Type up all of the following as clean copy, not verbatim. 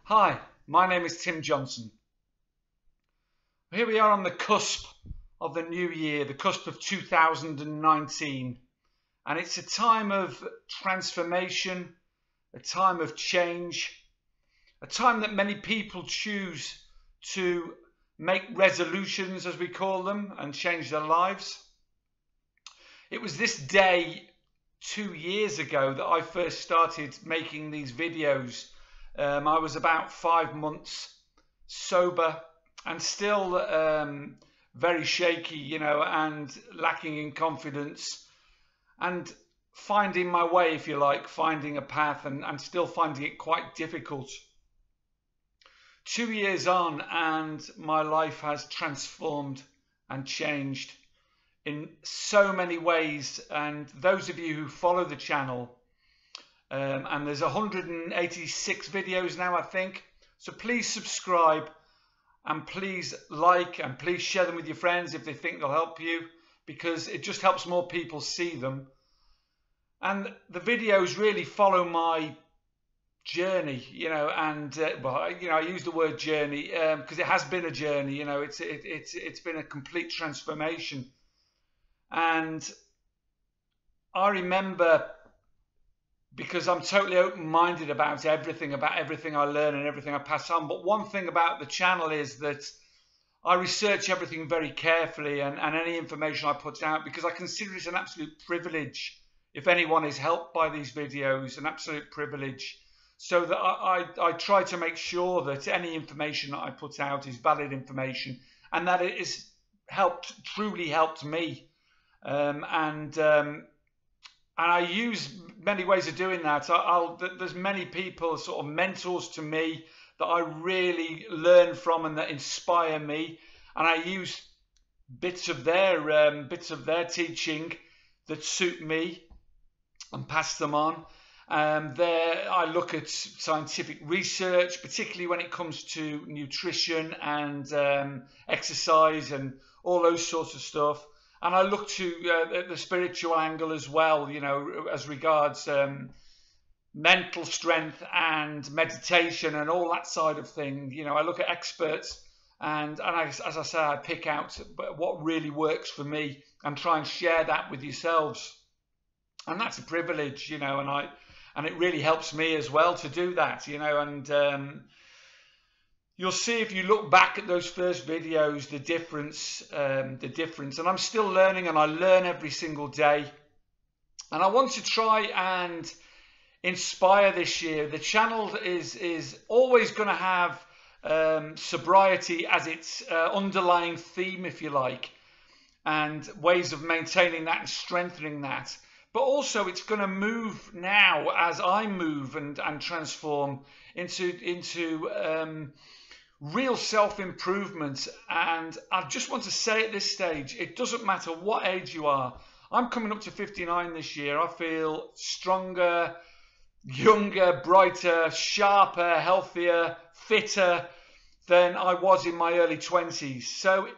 Hi, my name is Tim Johnson. Here we are on the cusp of the new year, the cusp of 2019, and it's a time of transformation, a time of change, a time that many people choose to make resolutions, as we call them, and change their lives. It was this day 2 years ago that I first started making these videos. I was about 5 months sober and still very shaky, and lacking in confidence and finding my way, if you like, finding a path and still finding it quite difficult. 2 years on and my life has transformed and changed in so many ways, and those of you who follow the channel, and there's 186 videos now, I think, so please subscribe and please like and please share them with your friends if they think they'll help you, because it just helps more people see them. And the videos really follow my journey, and I use the word journey because it has been a journey. It's been a complete transformation. And I remember, because I'm totally open-minded about everything I learn and everything I pass on, but one thing about the channel is that I research everything very carefully, and any information I put out, because I consider it an absolute privilege if anyone is helped by these videos, an absolute privilege. So that I try to make sure that any information that I put out is valid information, and that it is truly helped me. And I use many ways of doing that. There's many people, sort of mentors to me, that I really learn from and that inspire me, and I use bits of their teaching that suit me and pass them on. I look at scientific research, particularly when it comes to nutrition and exercise and all those sorts of stuff. And I look to the spiritual angle as well, as regards mental strength and meditation and all that side of things. I look at experts and as I say, I pick out what really works for me and try and share that with yourselves. And that's a privilege, and it really helps me as well to do that, and you'll see if you look back at those first videos, the difference, and I'm still learning, and I learn every single day. And I want to try and inspire this year. The channel is always going to have sobriety as its underlying theme, if you like, and ways of maintaining that and strengthening that. But also it's going to move now, as I move and transform into real self-improvement. And I just want to say at this stage, it doesn't matter what age you are. I'm coming up to 59 this year. I feel stronger, younger, brighter, sharper, healthier, fitter than I was in my early 20s. So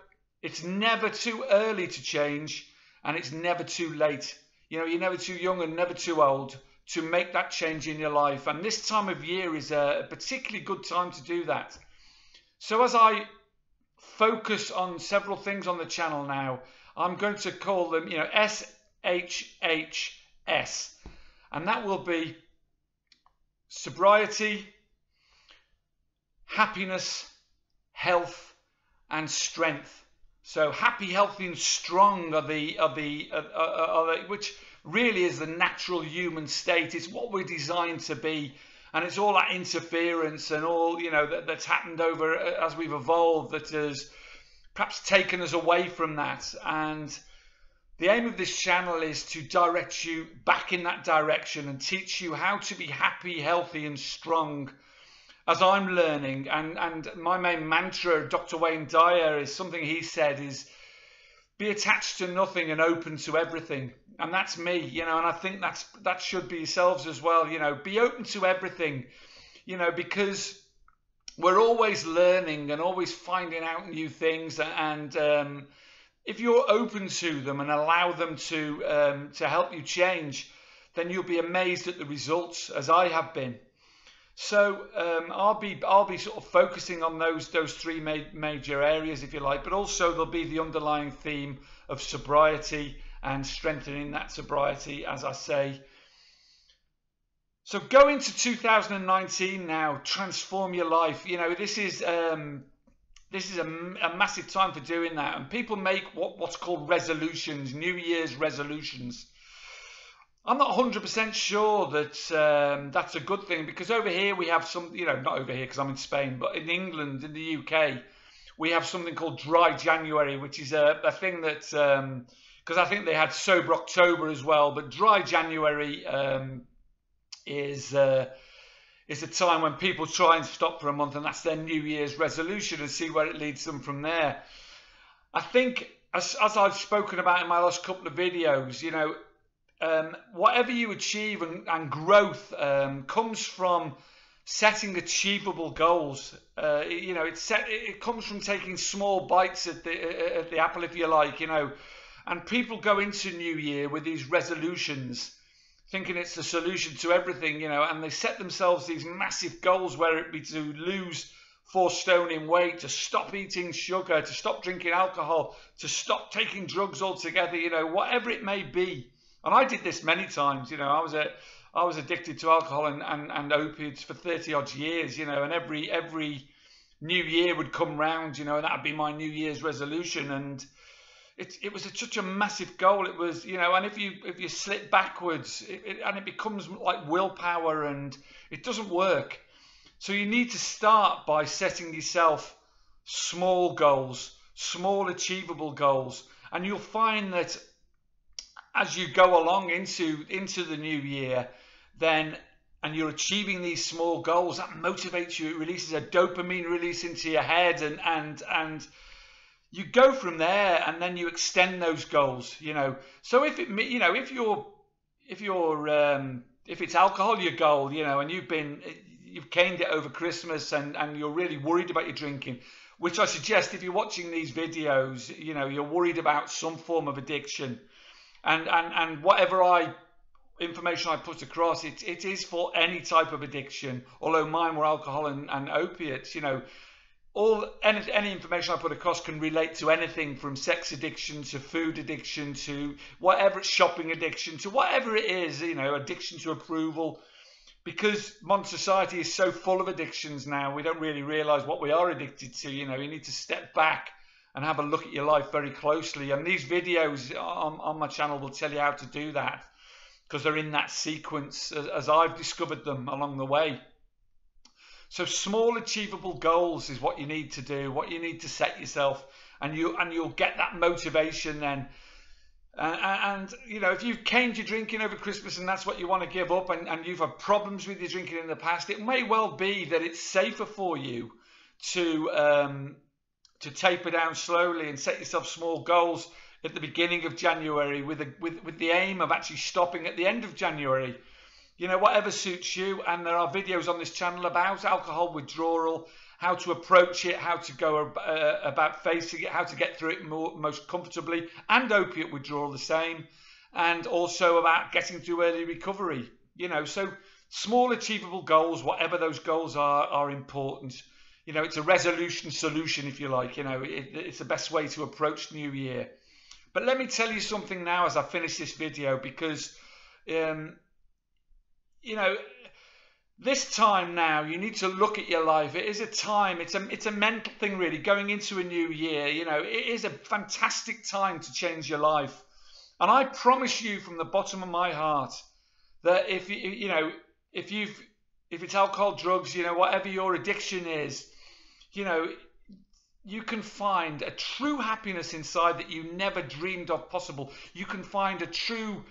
it's never too early to change, and it's never too late. You're never too young and never too old to make that change in your life. And this time of year is a particularly good time to do that. So as I focus on several things on the channel now, I'm going to call them, SHHS. And that will be sobriety, happiness, health, and strength. So happy, healthy, and strong are which really is the natural human state. It's what we're designed to be, and it's all that interference and all that's happened over as we've evolved that has perhaps taken us away from that. And the aim of this channel is to direct you back in that direction and teach you how to be happy, healthy, and strong, as I'm learning. And my main mantra, Dr. Wayne Dyer, is something he said is, be attached to nothing and open to everything. And that's me, and I think that should be yourselves as well. Be open to everything, because we're always learning and always finding out new things. And if you're open to them and allow them to help you change, then you'll be amazed at the results, as I have been. So I'll be sort of focusing on those three major areas, if you like, but also there'll be the underlying theme of sobriety and strengthening that sobriety, as I say. So go into 2019 now, transform your life. You know, this is a massive time for doing that, and people make what's called resolutions, New Year's resolutions. I'm not 100% sure that that's a good thing, because over here we have some, you know, not over here because I'm in Spain, but in England, in the UK, we have something called Dry January, which is a thing that, because I think they had Sober October as well, but Dry January is a time when people try and stop for a month, and that's their New Year's resolution, and see where it leads them from there. I think, as I've spoken about in my last couple of videos, you know, whatever you achieve and growth comes from setting achievable goals. You know, it comes from taking small bites at the apple, if you like, you know. And people go into New Year with these resolutions, thinking it's the solution to everything, you know, and they set themselves these massive goals, whether it be to lose 4 stone in weight, to stop eating sugar, to stop drinking alcohol, to stop taking drugs altogether, you know, whatever it may be. And I did this many times, you know. I was addicted to alcohol and opiates for 30 odd years, you know, and every new year would come round, you know, and that would be my New Year's resolution. And it was such a massive goal. It was, you know, and if you slip backwards, and it becomes like willpower, and it doesn't work. So you need to start by setting yourself small goals, small achievable goals, and you'll find that as you go along into the new year, then, and you're achieving these small goals, that motivates you. It releases a dopamine release into your head, and you go from there, and then you extend those goals, you know. So if it's alcohol, your goal, you know, and you've caned it over Christmas, and you're really worried about your drinking, which I suggest, if you're watching these videos, you know, you're worried about some form of addiction. And whatever information I put across, it is for any type of addiction, although mine were alcohol and opiates, you know. Any information I put across can relate to anything from sex addiction to food addiction to whatever, shopping addiction to whatever it is, you know, addiction to approval. Because modern society is so full of addictions now, we don't really realise what we are addicted to, you know. You need to step back and have a look at your life very closely. And these videos on my channel will tell you how to do that, because they're in that sequence as I've discovered them along the way. So small achievable goals is what you need to do, what you need to set yourself, and you'll get that motivation then. And you know, if you've caned your drinking over Christmas and that's what you want to give up, and you've had problems with your drinking in the past, it may well be that it's safer for you to taper down slowly and set yourself small goals at the beginning of January, with the aim of actually stopping at the end of January. You know, whatever suits you. And there are videos on this channel about alcohol withdrawal, how to approach it, how to go about facing it, how to get through it most comfortably, and opiate withdrawal the same, and also about getting through early recovery. You know, so small achievable goals, whatever those goals are important. You know, it's a resolution solution, if you like. You know, it's the best way to approach New Year. But let me tell you something now as I finish this video, because, you know, this time now, you need to look at your life. It is a time, it's a mental thing really, going into a new year. You know, it is a fantastic time to change your life. And I promise you from the bottom of my heart that if it's alcohol, drugs, you know, whatever your addiction is, you know, you can find a true happiness inside that you never dreamed of possible. You can find a true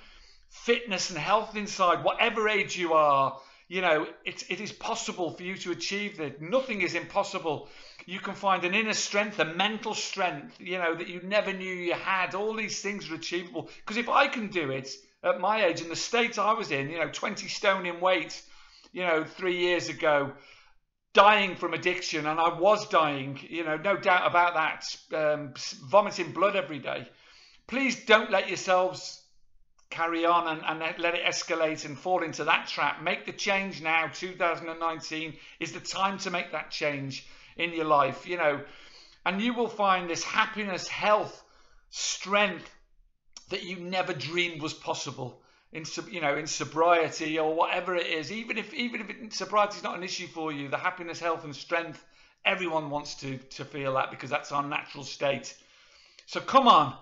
fitness and health inside, whatever age you are. You know, it is possible for you to achieve that. Nothing is impossible. You can find an inner strength, a mental strength, you know, that you never knew you had. All these things are achievable. Because if I can do it at my age, in the state I was in, you know, 20 stone in weight, you know, 3 years ago, dying from addiction, and I was dying, you know, no doubt about that, vomiting blood every day. Please don't let yourselves carry on and let it escalate and fall into that trap. Make the change now. 2019 is the time to make that change in your life, you know, and you will find this happiness, health, strength that you never dreamed was possible in, you know, in sobriety or whatever it is. Even if sobriety is not an issue for you, the happiness, health and strength, everyone wants to feel that, because that's our natural state. So come on,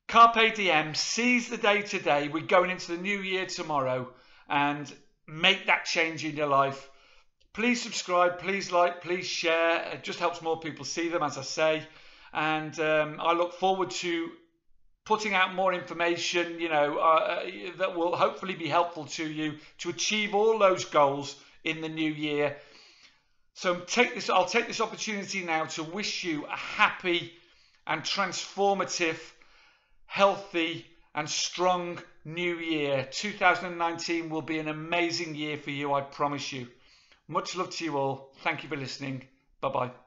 Carpe Diem, seize the day today. We're going into the new year tomorrow, and make that change in your life. Please subscribe, please like, please share. It just helps more people see them, as I say. And I look forward to putting out more information, you know, that will hopefully be helpful to you to achieve all those goals in the new year. So I'll take this opportunity now to wish you a happy and transformative, healthy and strong new year. 2019 will be an amazing year for you, I promise you. Much love to you all. Thank you for listening. Bye-bye.